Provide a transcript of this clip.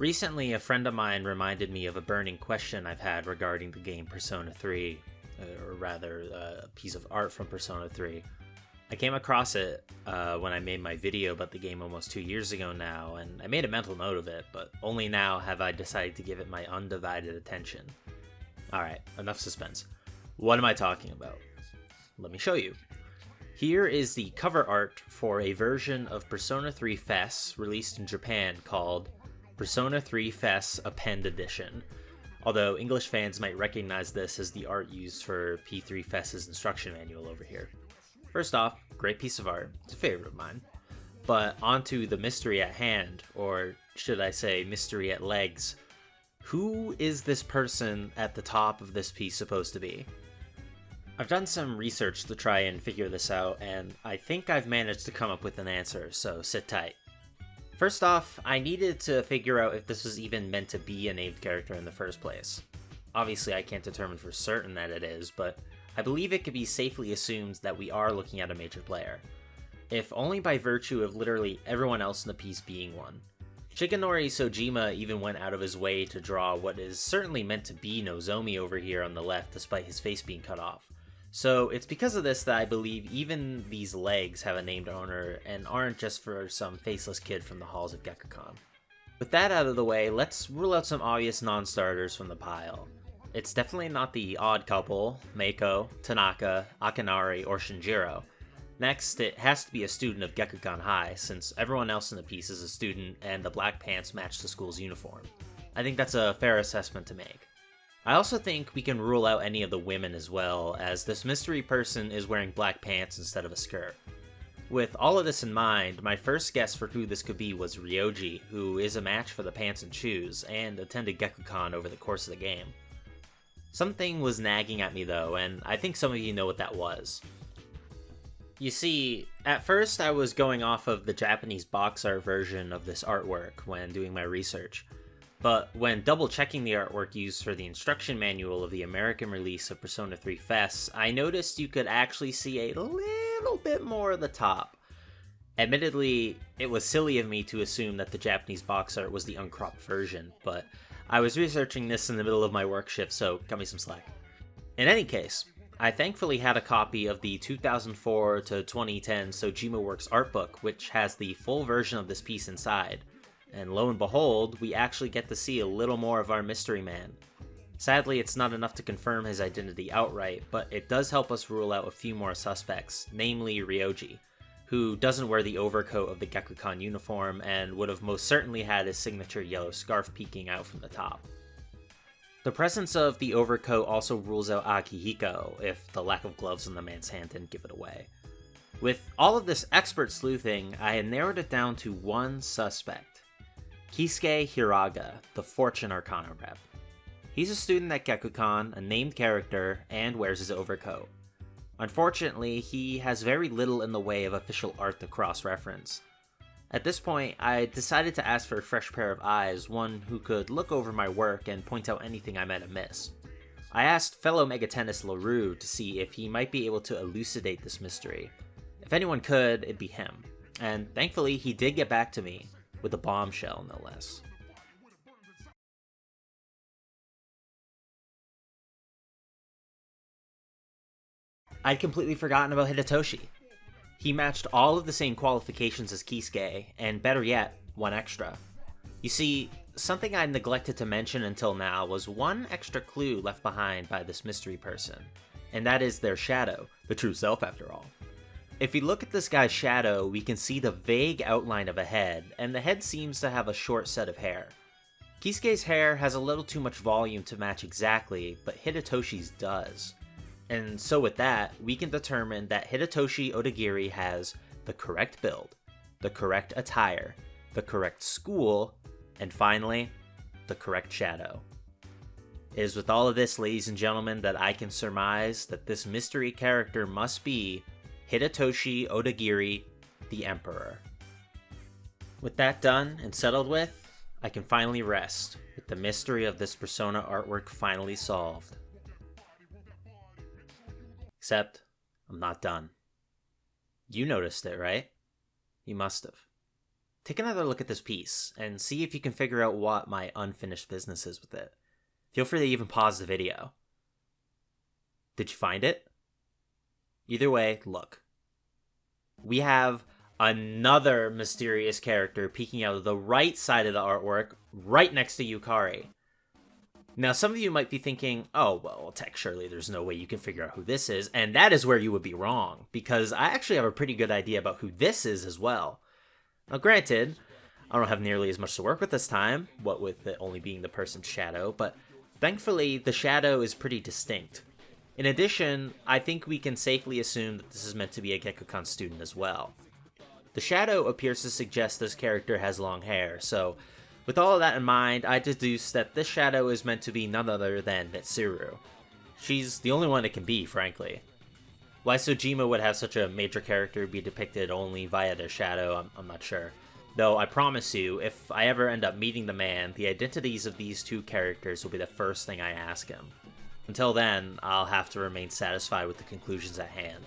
Recently, a friend of mine reminded me of a burning question I've had regarding the game Persona 3, or rather, a piece of art from Persona 3. I came across it when I made my video about the game almost 2 years ago now, and I made a mental note of it, but only now have I decided to give it my undivided attention. Alright, enough suspense. What am I talking about? Let me show you. Here is the cover art for a version of Persona 3 FES released in Japan called Persona 3 FES Append Edition, although English fans might recognize this as the art used for P3 FES's instruction manual over here. First off, great piece of art, it's a favorite of mine. But onto the mystery at hand, or should I say mystery at legs. Who is this person at the top of this piece supposed to be? I've done some research to try and figure this out, and I think I've managed to come up with an answer, so sit tight. First off, I needed to figure out if this was even meant to be a named character in the first place. Obviously, I can't determine for certain that it is, but I believe it could be safely assumed that we are looking at a major player, if only by virtue of literally everyone else in the piece being one. Shigenori Sojima even went out of his way to draw what is certainly meant to be Nozomi over here on the left despite his face being cut off. So it's because of this that I believe even these legs have a named owner and aren't just for some faceless kid from the halls of Gekkoukan. With that out of the way, let's rule out some obvious non-starters from the pile. It's definitely not the odd couple, Meiko, Tanaka, Akinari, or Shinjiro. Next, it has to be a student of Gekkoukan High, since everyone else in the piece is a student and the black pants match the school's uniform. I think that's a fair assessment to make. I also think we can rule out any of the women as well, as this mystery person is wearing black pants instead of a skirt. With all of this in mind, my first guess for who this could be was Ryoji, who is a match for the pants and shoes, and attended Gekkoukan over the course of the game. Something was nagging at me though, and I think some of you know what that was. You see, at first I was going off of the Japanese box art version of this artwork when doing my research. But when double checking the artwork used for the instruction manual of the American release of Persona 3 FES, I noticed you could actually see a little bit more of the top. Admittedly, it was silly of me to assume that the Japanese box art was the uncropped version, but I was researching this in the middle of my work shift, so cut me some slack. In any case, I thankfully had a copy of the 2004 to 2010 Sojima Works art book, which has the full version of this piece inside. And lo and behold, we actually get to see a little more of our mystery man. Sadly, it's not enough to confirm his identity outright, but it does help us rule out a few more suspects, namely Ryoji, who doesn't wear the overcoat of the Gekkoukan uniform and would have most certainly had his signature yellow scarf peeking out from the top. The presence of the overcoat also rules out Akihiko, if the lack of gloves on the man's hand didn't give it away. With all of this expert sleuthing, I had narrowed it down to one suspect. Kisuke Hiraga, the Fortune Arcana rep. He's a student at Gekkoukan, a named character, and wears his overcoat. Unfortunately, he has very little in the way of official art to cross-reference. At this point, I decided to ask for a fresh pair of eyes, one who could look over my work and point out anything I might have missed. I asked fellow Megatennis Larrue to see if he might be able to elucidate this mystery. If anyone could, it'd be him. And thankfully, he did get back to me. With a bombshell, no less. I'd completely forgotten about Hidetoshi. He matched all of the same qualifications as Kisuke, and better yet, one extra. You see, something I neglected to mention until now was one extra clue left behind by this mystery person, and that is their shadow, the true self after all. If we look at this guy's shadow, we can see the vague outline of a head, and the head seems to have a short set of hair. Kisuke's hair has a little too much volume to match exactly, but Hidetoshi's does. And so with that, we can determine that Hidetoshi Odagiri has the correct build, the correct attire, the correct school, and finally, the correct shadow. It is with all of this, ladies and gentlemen, that I can surmise that this mystery character must be Hidetoshi Odagiri, the Emperor. With that done and settled with, I can finally rest, with the mystery of this Persona artwork finally solved. Except, I'm not done. You noticed it, right? You must have. take another look at this piece and see if you can figure out what my unfinished business is with it. Feel free to even pause the video. Did you find it? Either way, look. We have another mysterious character peeking out of the right side of the artwork, right next to Yukari. Now, some of you might be thinking, oh, well, surely there's no way you can figure out who this is, and that is where you would be wrong, because I actually have a pretty good idea about who this is as well. Now, granted, I don't have nearly as much to work with this time, what with it only being the person's shadow, but thankfully, the shadow is pretty distinct. In addition, I think we can safely assume that this is meant to be a Gekkoukan student as well. The shadow appears to suggest this character has long hair, so with all of that in mind, I deduce that this shadow is meant to be none other than Mitsuru. She's the only one it can be, frankly. Why Sojima would have such a major character be depicted only via their shadow, I'm not sure. Though I promise you, if I ever end up meeting the man, the identities of these two characters will be the first thing I ask him. Until then, I'll have to remain satisfied with the conclusions at hand.